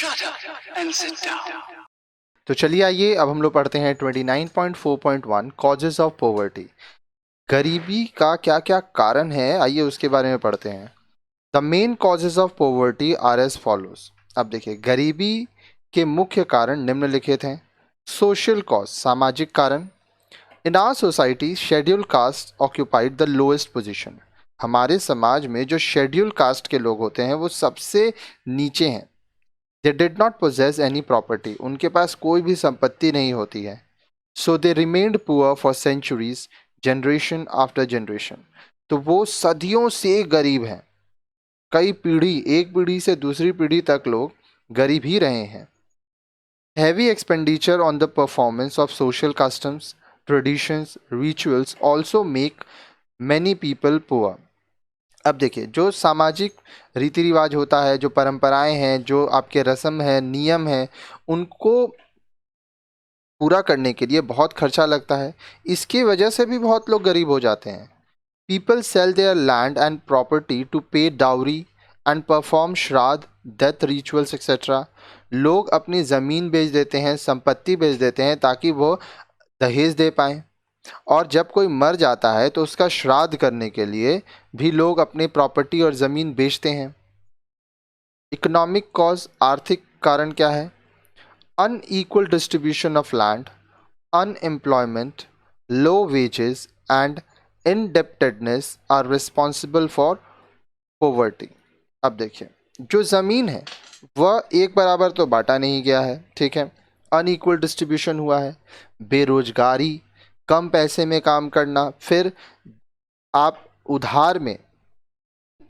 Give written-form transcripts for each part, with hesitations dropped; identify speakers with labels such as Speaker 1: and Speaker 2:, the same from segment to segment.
Speaker 1: Shut up and sit down.
Speaker 2: तो चलिए आइए अब हम लोग पढ़ते हैं 29.4.1 कॉजेज ऑफ पॉवर्टी। गरीबी का क्या क्या कारण है, आइए उसके बारे में पढ़ते हैं। The main causes of poverty are as follows. अब देखिए, गरीबी के मुख्य कारण निम्नलिखित हैं। सोशल कॉज, सामाजिक कारण। In our society scheduled caste occupied the lowest position. हमारे समाज में जो शेड्यूल कास्ट के लोग होते हैं वो सबसे नीचे हैं। They did not possess any property, उनके पास कोई भी संपत्ति नहीं होती है। So they remained poor for centuries, generation after generation. तो वो सदियों से गरीब हैं। कई पीढ़ी, एक पीढ़ी से दूसरी पीढ़ी तक लोग गरीब ही रहे हैं। Heavy expenditure on the performance of social customs, traditions, rituals also make many people poor. अब देखिए, जो सामाजिक रीति रिवाज होता है, जो परंपराएं हैं, जो आपके रस्म है, नियम है, उनको पूरा करने के लिए बहुत खर्चा लगता है। इसकी वजह से भी बहुत लोग गरीब हो जाते हैं। People sell their land and property to pay dowry and perform shraddha, death rituals etcetera. लोग अपनी ज़मीन बेच देते हैं, संपत्ति बेच देते हैं ताकि वो दहेज दे पाएँ। और जब कोई मर जाता है तो उसका श्राद्ध करने के लिए भी लोग अपनी प्रॉपर्टी और ज़मीन बेचते हैं। इकोनॉमिक कॉज, आर्थिक कारण क्या है? Unequal distribution of land, unemployment, low wages and indebtedness are responsible for poverty। अब देखिए, जो ज़मीन है वह एक बराबर तो बांटा नहीं गया है, ठीक है। अनइक्वल डिस्ट्रीब्यूशन हुआ है, बेरोजगारी, कम पैसे में काम करना, फिर आप उधार में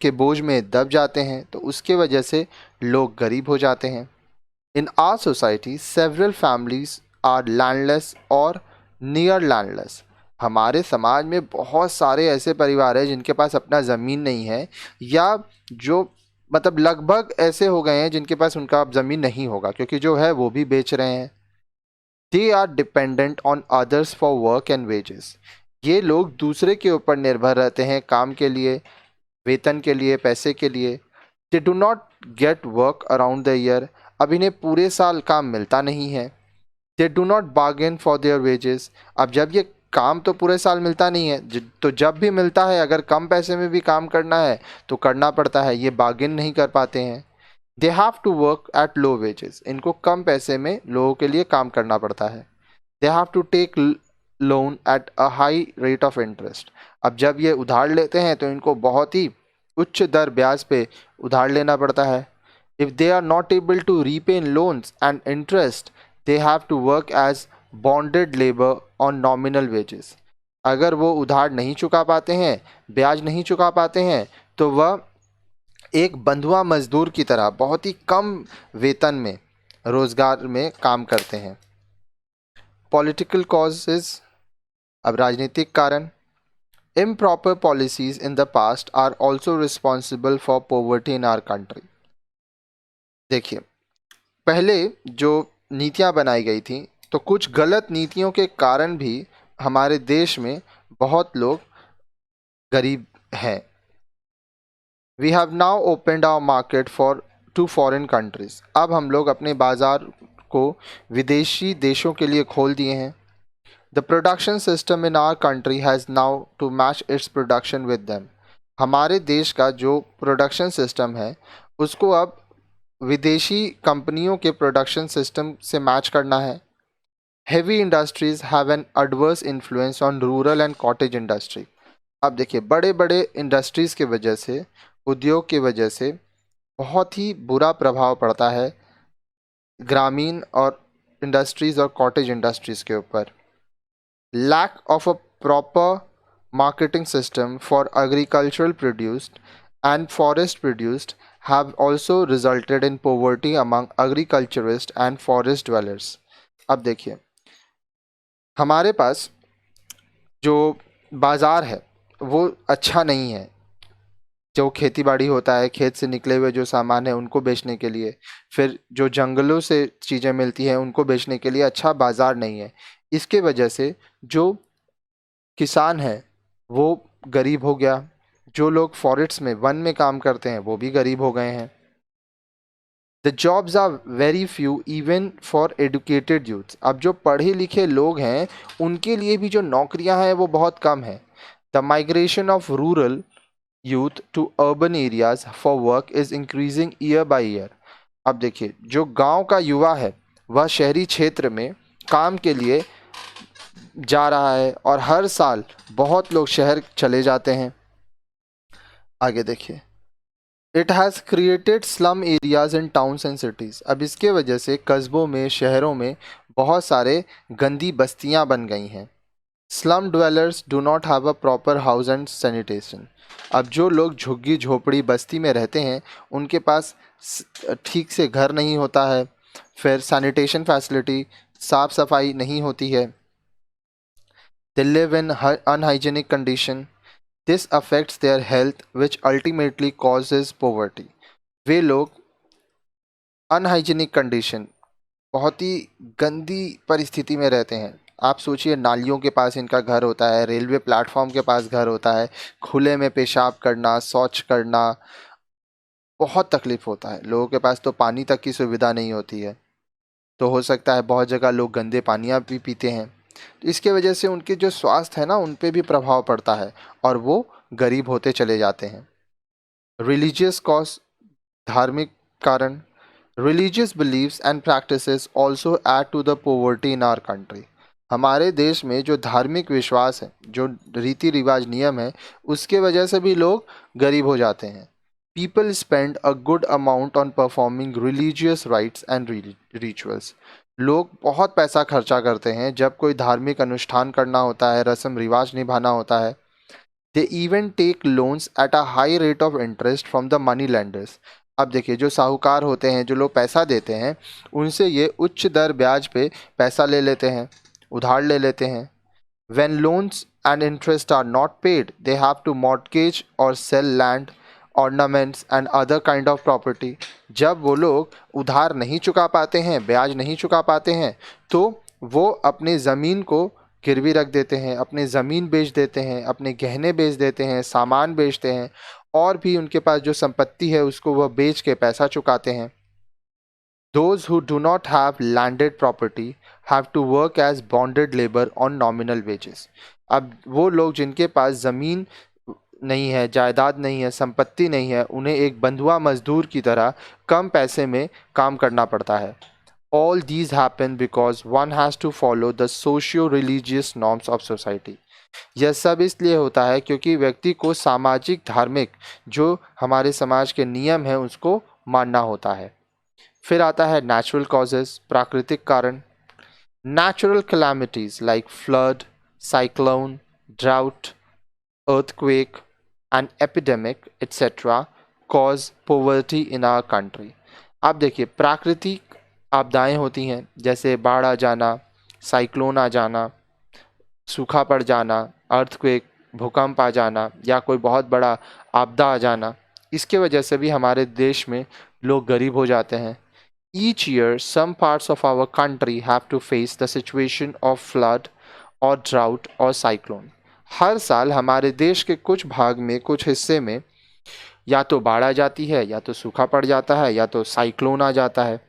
Speaker 2: के बोझ में दब जाते हैं, तो उसके वजह से लोग गरीब हो जाते हैं। In our society, several families are landless और near landless। हमारे समाज में बहुत सारे ऐसे परिवार हैं जिनके पास अपना ज़मीन नहीं है, या जो मतलब लगभग ऐसे हो गए हैं जिनके पास उनका अब ज़मीन नहीं होगा, क्योंकि जो है वो भी बेच रहे हैं। They are dependent on others for work and wages। ये लोग दूसरे के ऊपर निर्भर रहते हैं काम के लिए, वेतन के लिए, पैसे के लिए। They do not get work around the year. अब इन्हें पूरे साल काम मिलता नहीं है। They do not bargain for their wages. अब जब ये काम तो पूरे साल मिलता नहीं है, तो जब भी मिलता है अगर कम पैसे में भी काम करना है तो करना पड़ता है, ये बार्गेन नहीं कर पाते हैं। They have to work at low wages. इनको कम पैसे में लोगों के लिए काम करना पड़ता है। They have to take loan at a high rate of interest. अब जब ये उधार लेते हैं तो इनको बहुत ही उच्च दर ब्याज पे उधार लेना पड़ता है। If they are not able to repay loans and interest, they have to work as bonded labour on nominal wages. अगर वो उधार नहीं चुका पाते हैं, ब्याज नहीं चुका पाते हैं, तो वह एक बंधुआ मजदूर की तरह बहुत ही कम वेतन में, रोजगार में काम करते हैं। पॉलिटिकल कॉजेज, अब राजनीतिक कारण। Improper policies in the past are also responsible for poverty in our country। देखिए, पहले जो नीतियां बनाई गई थी, तो कुछ गलत नीतियों के कारण भी हमारे देश में बहुत लोग गरीब हैं। We have now opened our market for to foreign countries. अब हम लोग अपने बाजार को विदेशी देशों के लिए खोल दिए हैं। The production system in our country has now to match its production with them। हमारे देश का जो प्रोडक्शन सिस्टम है उसको अब विदेशी कंपनियों के प्रोडक्शन सिस्टम से मैच करना है। Heavy industries have an adverse influence on rural and cottage industry. अब देखिए, बड़े बड़े इंडस्ट्रीज़ के वजह से, उद्योग की वजह से बहुत ही बुरा प्रभाव पड़ता है ग्रामीण और इंडस्ट्रीज़ और कॉटेज इंडस्ट्रीज़ के ऊपर। Lack of a proper marketing system for agricultural produced and forest produced have also resulted in poverty among agriculturists and forest dwellers। अब देखिए, हमारे पास जो बाज़ार है वो अच्छा नहीं है। जो खेती बाड़ी होता है, खेत से निकले हुए जो सामान है उनको बेचने के लिए, फिर जो जंगलों से चीज़ें मिलती हैं उनको बेचने के लिए अच्छा बाज़ार नहीं है। इसके वजह से जो किसान है वो गरीब हो गया। जो लोग फॉरेस्ट में, वन में काम करते हैं वो भी गरीब हो गए हैं। The jobs are very few even for educated youth. अब जो पढ़े लिखे लोग हैं उनके लिए भी जो नौकरियां हैं वो बहुत कम है। The migration of rural youth to urban areas for work is increasing year by year। अब देखिए जो गांव का युवा है वह शहरी क्षेत्र में काम के लिए जा रहा है और हर साल बहुत लोग शहर चले जाते हैं। आगे देखिए, it has created slum areas in towns and cities. अब इसके वजह से कस्बों में शहरों में बहुत सारे गंदी बस्तियां बन गई हैं। Slum dwellers do not have a proper house and sanitation. अब जो लोग झुग्गी झोपड़ी बस्ती में रहते हैं उनके पास ठीक से घर नहीं होता है, फिर सैनिटेशन फैसिलिटी साफ सफाई नहीं होती है। They live in unhygienic condition, this affects their health which ultimately causes poverty. वे लोग अनहाइजीनिक कंडीशन बहुत ही गंदी परिस्थिति में रहते हैं। आप सोचिए, नालियों के पास इनका घर होता है, रेलवे प्लेटफॉर्म के पास घर होता है, खुले में पेशाब करना, शौच करना बहुत तकलीफ होता है। लोगों के पास तो पानी तक की सुविधा नहीं होती है, तो हो सकता है बहुत जगह लोग गंदे पानियाँ भी पीते हैं। तो इसके वजह से उनके जो स्वास्थ्य है ना उन पे भी प्रभाव पड़ता है और वो गरीब होते चले जाते हैं। रिलीजियस कॉज, धार्मिक कारण, religious beliefs and practices also add to the poverty in our country. हमारे देश में जो धार्मिक विश्वास है, जो रीति रिवाज नियम है, उसके वजह से भी लोग गरीब हो जाते हैं। People spend a good amount on performing religious rights and rituals. लोग बहुत पैसा खर्चा करते हैं जब कोई धार्मिक अनुष्ठान करना होता है, रस्म रिवाज निभाना होता है। They even take loans at a high rate of interest from the money lenders. अब देखिए, जो साहूकार होते हैं, जो लोग पैसा देते हैं, उनसे ये उच्च दर ब्याज पे पैसा ले लेते हैं, उधार ले लेते हैं। When loans and interest are not paid, they have to mortgage or sell land, ornaments and other kind of property। जब वो लोग उधार नहीं चुका पाते हैं, ब्याज नहीं चुका पाते हैं, तो वो अपनी ज़मीन को गिरवी रख देते हैं, अपनी ज़मीन बेच देते हैं, अपने गहने बेच देते हैं, सामान बेचते हैं और भी उनके पास जो संपत्ति है उसको वह बेच के पैसा चुकाते हैं। Those who do not have landed property have to work as bonded labor on nominal wages। अब वो लोग जिनके पास ज़मीन नहीं है, जायदाद नहीं है, संपत्ति नहीं है, उन्हें एक बंधुआ मजदूर की तरह कम पैसे में काम करना पड़ता है। All these happen because one has to follow the socio-religious norms of society। यह सब इसलिए होता है क्योंकि व्यक्ति को सामाजिक धार्मिक जो हमारे समाज के नियम हैं उसको मानना होता है। फिर आता है नेचुरल कॉजेज, प्राकृतिक कारण। Natural calamities like flood, cyclone, drought, earthquake and epidemic etc. cause poverty in our country। आप देखिए, प्राकृतिक आपदाएं होती हैं जैसे बाढ़ आ जाना, साइक्लोन आ जाना, सूखा पड़ जाना, अर्थक्वेक, भूकंप आ जाना या कोई बहुत बड़ा आपदा आ जाना, इसके वजह से भी हमारे देश में लोग गरीब हो जाते हैं। Each year, some parts of our country have to face the situation of flood or drought or cyclone। हर साल हमारे देश के कुछ भाग में, कुछ हिस्से में या तो बाढ़ आ जाती है, या तो सूखा पड़ जाता है, या तो साइक्लोन आ जाता है।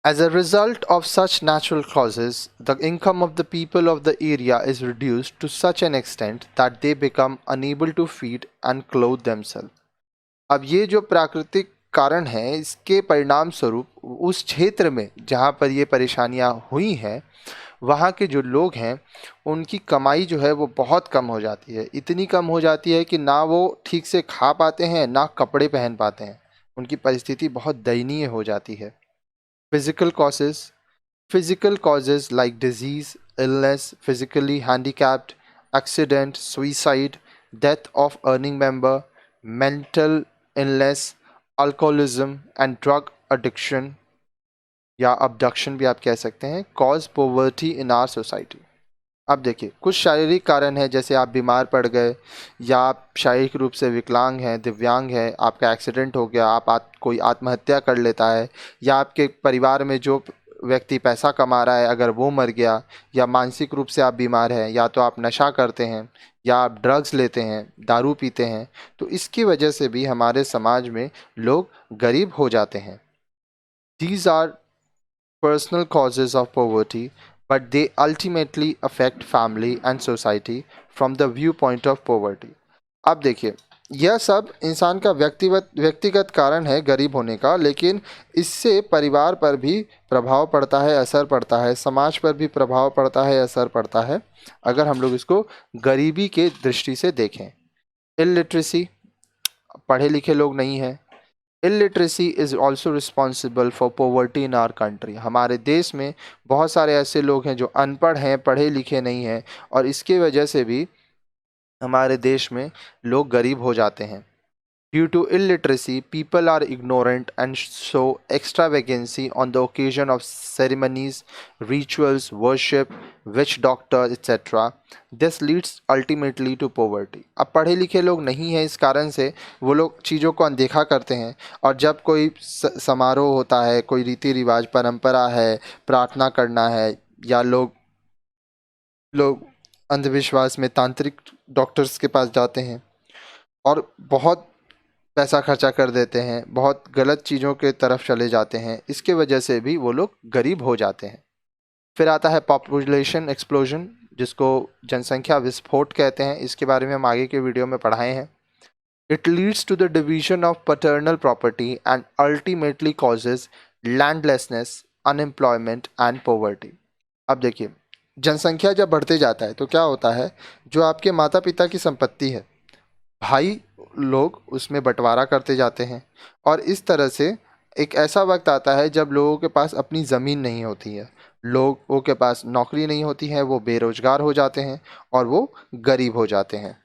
Speaker 2: As a result of such natural causes, the income of the people of the area is reduced to such an extent that they become unable to feed and clothe themselves। अब ये जो प्राकृतिक कारण है, इसके परिणाम स्वरूप उस क्षेत्र में जहाँ पर ये परेशानियाँ हुई हैं, वहाँ के जो लोग हैं उनकी कमाई जो है वो बहुत कम हो जाती है। इतनी कम हो जाती है कि ना वो ठीक से खा पाते हैं, ना कपड़े पहन पाते हैं। उनकी परिस्थिति बहुत दयनीय हो जाती है। Physical causes, physical causes like disease, illness, physically handicapped, accident, suicide, death of earning member, mental illness, alcoholism and drug addiction या अबडक्शन भी आप कह सकते हैं, cause poverty in our society. अब देखिए, कुछ शारीरिक कारण है, जैसे आप बीमार पड़ गए या आप शारीरिक रूप से विकलांग हैं, दिव्यांग हैं, आपका एक्सीडेंट हो गया, कोई आत्महत्या कर लेता है, या आपके परिवार में जो व्यक्ति पैसा कमा रहा है अगर वो मर गया, या मानसिक रूप से आप बीमार हैं, या तो आप नशा करते हैं, या आप ड्रग्स लेते हैं, दारू पीते हैं, तो इसकी वजह से भी हमारे समाज में लोग गरीब हो जाते हैं। These are personal causes of poverty, but they ultimately affect family and society from the viewpoint of poverty. अब देखिए, यह सब इंसान का व्यक्तिगत कारण है गरीब होने का, लेकिन इससे परिवार पर भी प्रभाव पड़ता है, असर पड़ता है, समाज पर भी प्रभाव पड़ता है, असर पड़ता है, अगर हम लोग इसको गरीबी के दृष्टि से देखें। इलिटरेसी, पढ़े लिखे लोग नहीं हैं। Illiteracy is also responsible for poverty in our country. हमारे देश में बहुत सारे ऐसे लोग हैं जो अनपढ़ हैं, पढ़े लिखे नहीं हैं, और इसके वजह से भी हमारे देश में लोग गरीब हो जाते हैं। Due to illiteracy, people are ignorant and show extravagancy on the occasion of ceremonies, rituals, worship, witch doctors, etc. This leads ultimately to poverty. अब पढ़े लिखे लोग नहीं हैं, इस कारण से वो लोग चीज़ों को अनदेखा करते हैं, और जब कोई समारोह होता है, कोई रीति रिवाज, परंपरा है, प्रार्थना करना है, या लोग अंधविश्वास में तांत्रिक डॉक्टर्स के पास जाते हैं और बहुत पैसा खर्चा कर देते हैं, बहुत गलत चीज़ों के तरफ चले जाते हैं, इसके वजह से भी वो लोग गरीब हो जाते हैं। फिर आता है पॉपुलेशन एक्सप्लोजन, जिसको जनसंख्या विस्फोट कहते हैं। इसके बारे में हम आगे के वीडियो में पढ़ाए हैं। It leads to the division of paternal property and ultimately causes landlessness, unemployment and poverty. अब देखिए, जनसंख्या जब बढ़ते जाता है तो क्या होता है, जो आपके माता पिता की संपत्ति है, भाई लोग उसमें बंटवारा करते जाते हैं, और इस तरह से एक ऐसा वक्त आता है जब लोगों के पास अपनी ज़मीन नहीं होती है, लोगों के पास नौकरी नहीं होती है, वो बेरोजगार हो जाते हैं और वो गरीब हो जाते हैं।